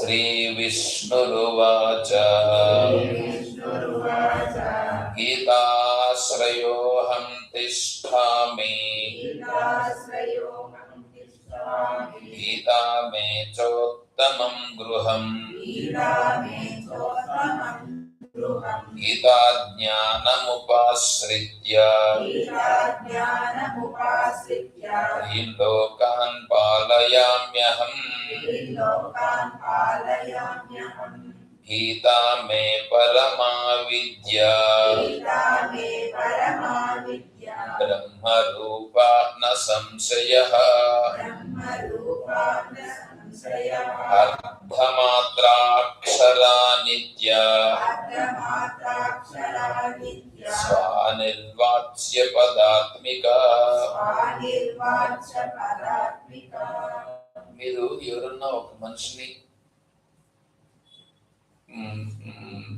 శ్రీవిష్ణురువాచ గీతాశ్రయోహం తిష్ఠామి గీతా మే చోత్తమం గృహం గీతా జ్ఞానముపాశ్రిత్య త్రీన్ లోకాన్ పాలయామ్యహం గీతా మే పరమా విద్యా బ్రహ్మరూపా న సంశయః అర్ధమాత్రాక్షరా నిత్యా స్వానిర్వాచ్య పదాత్మికా. మీరు ఎవరన్నా ఒక మనిషిని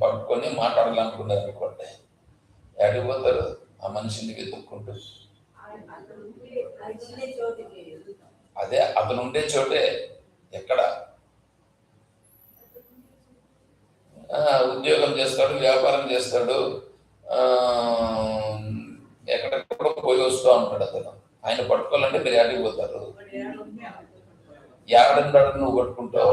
పట్టుకొని మాట్లాడాలనుకున్నారు అనుకోండి, అడిగిపోతారు ఆ మనిషిని వెతుక్కుంటూ. అదే అతను ఉండే చోటే. ఎక్కడ? ఉద్యోగం చేస్తాడు, వ్యాపారం చేస్తాడు, ఎక్కడెక్కడో పోయి వస్తూ ఉంటాడు అతను. ఆయన పట్టుకోవాలంటే మీరు అడిగిపోతారు. ఎక్కడున్నాడు నువ్వు పట్టుకుంటావు?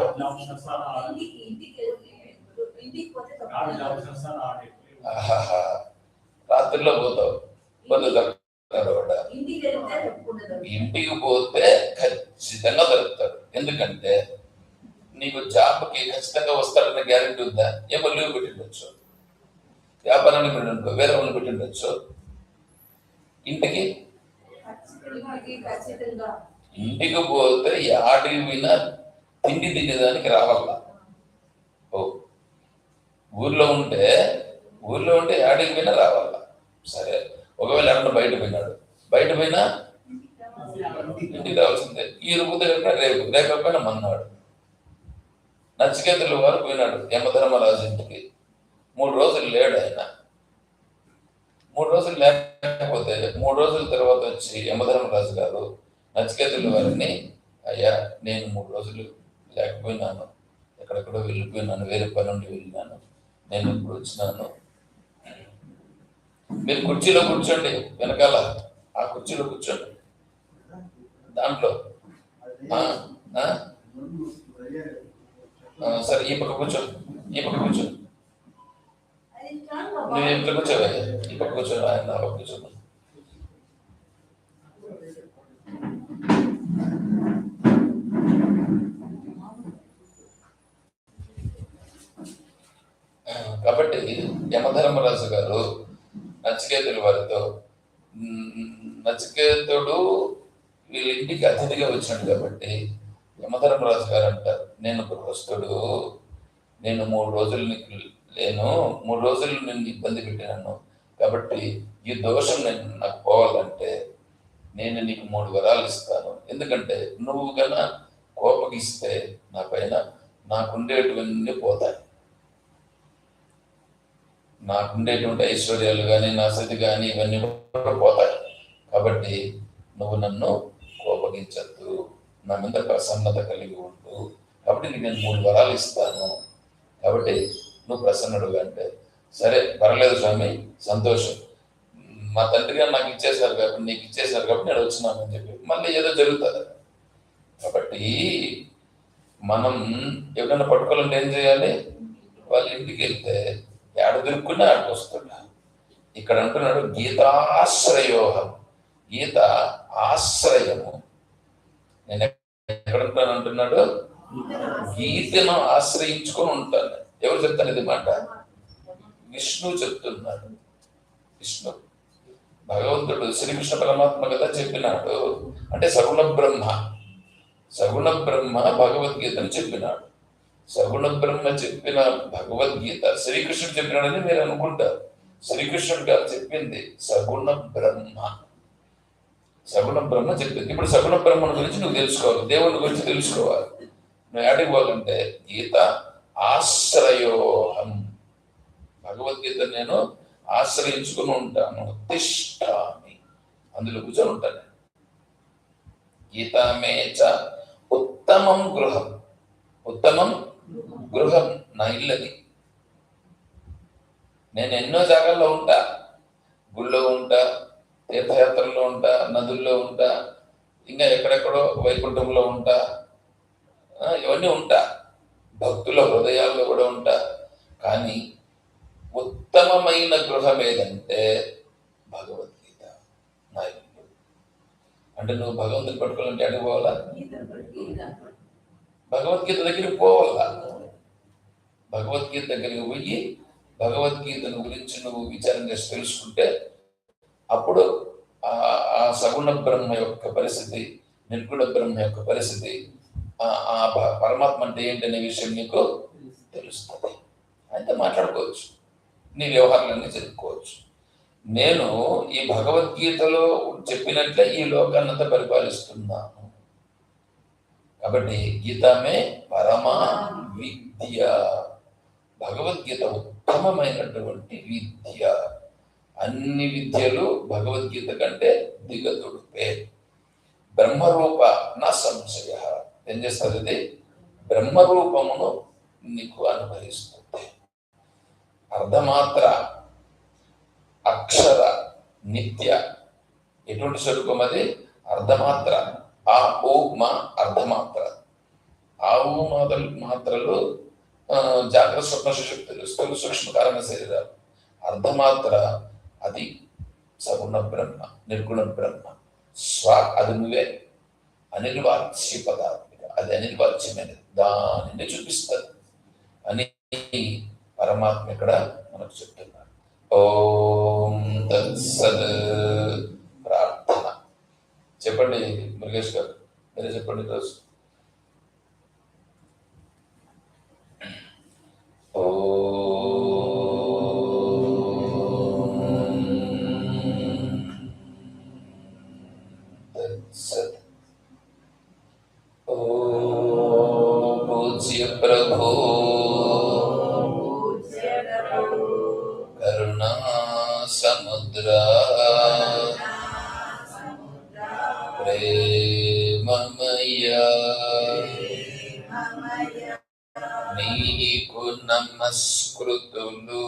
రాత్రిలో పోతావు, ఇంటికి పోతే ఖచ్చితంగా దొరుకుతాడు. ఎందుకంటే నీకు జాబ్కి ఖచ్చితంగా వస్తాడన్న గ్యారెంటీ ఉందా? ఏమో లీవ్ పెట్టిండొచ్చు, వ్యాపారాన్ని పెట్టిండొచ్చు, వేరే వాళ్ళు పెట్టిండొచ్చు. ఇంటికి పోతే ఆడికి వినా తిండి తినేదానికి రావాల. ఊర్లో ఉంటే ఆడికి వినా రావాల. సరే, ఒకవేళ ఎవరన్నా బయట పోయినా ఇంటికి రావాల్సిందే. ఈ రూపు రేపైనా మన్నాడు. నచికేతుల వారు పోయినాడు యమధర్మరాజు ఇంటికి. 3 రోజులు లేడు ఆయన. 3 రోజులు లేకపోతే 3 రోజుల తర్వాత వచ్చి యమధర్మరాజు గారు నచికేతుల వారిని, అయ్యా నేను 3 రోజులు లేకపోయినాను, ఎక్కడెక్కడో వెళ్ళిపోయినాను, వేరే పని నుండి వెళ్ళినాను, నేను ఇప్పుడు వచ్చినాను, మీరు కుర్చీలో కూర్చోండి, వెనకాల ఆ కుర్చీలో కూర్చోండి, దాంట్లో సరే ఈ పక్క కూర్చో, నువ్వు ఇంట్లో కూర్చోవే, ఈ పక్క కూర్చో, ఆయన నా పక్క కూర్చో. కాబట్టి యమధర్మరాజు గారు నచికేతుల వారితో, నచికేతుడు వీళ్ళ ఇంటికి అతిథిగా వచ్చినాడు కాబట్టి యమధర్మరాజు గారు అంటారు, నేను గృహస్థుడు, నేను 3 రోజులు నీకు లేను, 3 రోజులు నేను ఇబ్బంది పెట్టినాను, కాబట్టి ఈ దోషం నాకు పోవాలంటే నేను నీకు 3 వరాలు ఇస్తాను. ఎందుకంటే నువ్వు గన కోపగిస్తే నా పైన నాకుండేటివన్నీ పోతాయి, నాకుండేటువంటి ఐశ్వర్యాలు కానీ, నా సతి కానీ, ఇవన్నీ కూడా పోతాయి. కాబట్టి నువ్వు నన్ను కోపగించద్దు, నా మీద ప్రసన్నత కలిగి ఉండు, కాబట్టి నీకు నేను 3 వరాలు ఇస్తాను, కాబట్టి నువ్వు ప్రసన్నుడుగా. అంటే సరే పర్లేదు స్వామి, సంతోషం, మా తండ్రి గారు నాకు ఇచ్చేసారు కాబట్టి, నీకు ఇచ్చేసారు కాబట్టి నేను వచ్చినాను అని చెప్పి మళ్ళీ ఏదో జరుగుతుంది. కాబట్టి మనం ఎవరైనా పట్టుకోవాలంటే ఏం చేయాలి? వాళ్ళ ఇంటికి వెళ్తే ఏడ దొరుకున్నా ఆడికి వస్తాడు. ఇక్కడ అంటున్నాడు గీతాశ్రయోహం, గీత ఆశ్రయము. నేను ఎక్కడ ఉంటాను అంటున్నాడు? గీతను ఆశ్రయించుకొని ఉంటాను. ఎవరు చెప్తాను ఇది మాట? విష్ణు చెప్తున్నాడు. విష్ణు భగవంతుడు శ్రీకృష్ణ పరమాత్మ కదా చెప్పినాడు. అంటే సగుణ బ్రహ్మ భగవద్గీతను చెప్పినాడు. సగుణ బ్రహ్మ చెప్పిన భగవద్గీత శ్రీకృష్ణుడు చెప్పినాడని మీరు అనుకుంటారు. శ్రీకృష్ణుడు గారు చెప్పింది సగుణ బ్రహ్మ చెప్పింది. ఇప్పుడు సగుణ బ్రహ్మను గురించి నువ్వు తెలుసుకోవాలి, దేవుని గురించి తెలుసుకోవాలి. నువ్వు ఏడికి పోవాలంటే గీత ఆశ్రయోహం, భగవద్గీత నేను ఆశ్రయించుకుని ఉంటాను. తిష్టామి, అందులో కూర్చొని ఉంటాను. గీతామేచ ఉత్తమం గృహం, ఉత్తమం గృహం నా ఇల్లు అది. నేను ఎన్నో జాగాల్లో ఉంటా, గుళ్ళో ఉంటా, తీర్థయాత్రల్లో ఉంటా, నదుల్లో ఉంటా, ఇంకా ఎక్కడెక్కడో వైకుంఠంలో ఉంటా, ఇవన్నీ ఉంటా, భక్తుల హృదయాల్లో కూడా ఉంటా. కానీ ఉత్తమమైన గృహం ఏదంటే భగవద్గీత నా ఇల్లు. అంటే నువ్వు భగవంతుని పట్టుకోవాలంటే అడిగి పోవాలా? భగవద్గీత దగ్గరికి పోవాలా? భగవద్గీత దగ్గరికి పోయి భగవద్గీతను గురించి నువ్వు విచారం చేసి తెలుసుకుంటే అప్పుడు ఆ సగుణ బ్రహ్మ యొక్క పరిస్థితి, నిర్గుణ బ్రహ్మ యొక్క పరిస్థితి, ఆ పరమాత్మ అంటే ఏంటనే విషయం నీకు తెలుస్తుంది. అయితే మాట్లాడుకోవచ్చు, నీ వ్యవహారాలన్నీ జరుపుకోవచ్చు. నేను ఈ భగవద్గీతలో చెప్పినట్లే ఈ లోకాన్నంతా పరిపాలిస్తున్నాను. కాబట్టి గీతమే పరమా విద్య. భగవద్గీత ఉత్తమమైనటువంటి విద్య. అన్ని విద్యలు భగవద్గీత కంటే దిగదుడిపే. బ్రహ్మరూప నా సంశయ. ఏం చేస్తుంది? ఇది బ్రహ్మరూపమును నీకు అనుభవిస్తుంది. అర్ధమాత్ర అక్షర నిత్య. ఎటువంటి స్వరూపం అది? అర్ధమాత్ర. ఆ ఓ మా అర్ధమాత్ర. ఆ ఊ మాత్రలు జాగ్రత్త స్వప్న సుషుప్తులు, స్థూల సూక్ష్మ కారణ శరీరాలు. అర్ధమాత్ర అది సగుణ బ్రహ్మ, నిర్గుణ బ్రహ్మ. స్వ అది నువ్వే, అనిర్వాచ్య పదాత్మిక, అది అనిర్వాచ్యమైనది, దానిని చూపిస్తుంది అని పరమాత్మ ఇక్కడ మనకు చెప్తున్నారు. ఓం తత్సత్. ప్రార్థన చెప్పండి మురుగేష్ గారు, మీరే చెప్పండి ఈరోజు. పూజ్య ప్రభో కరుణా సముద్ర ప్రేమమయ నీకు నమస్కృతులు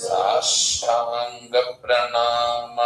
సాష్టాంగ ప్రణామ